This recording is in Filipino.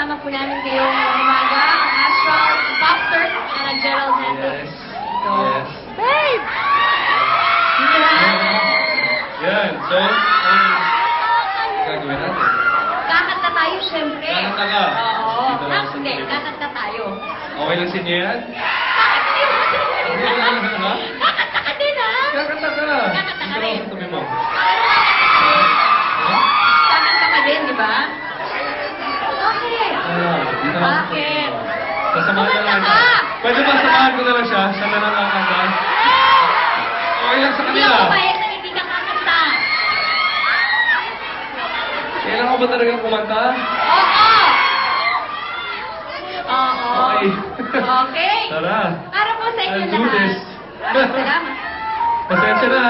kasama po namin ngayong umaga, ang Astral Boxer na Gerald Henry. Yes. So, Yes. babe! Yan. So, ang gagawin natin? Kakanta tayo, syempre. Kakanta ka? Oo. Dito lang sa Hindi, tabi. kakanta tayo. Okay lang sa inyo yan? Bakit hindi mo kasi Hindi lang, ha? Kakanta ka din, ha? Kakanta ka. Kakanta ka Dito rin. lang sa tabi mo. Kakanta ka din, di ba? Bakit? Dito lang sa tabi Bakit? mo. Sasamahan na lang. Kumanta ka! Pwede ba samahan ko na lang siya? Siya na lang kakanta. Okay lang sa Hindi kanila. ako payag na hindi ka kakanta. Kailangan ko ba talagang kumanta? Oo! Oo. Okay. Okay. Tara. Para po sa inyo I'll do lahat. this. Salamat. Pasensya na.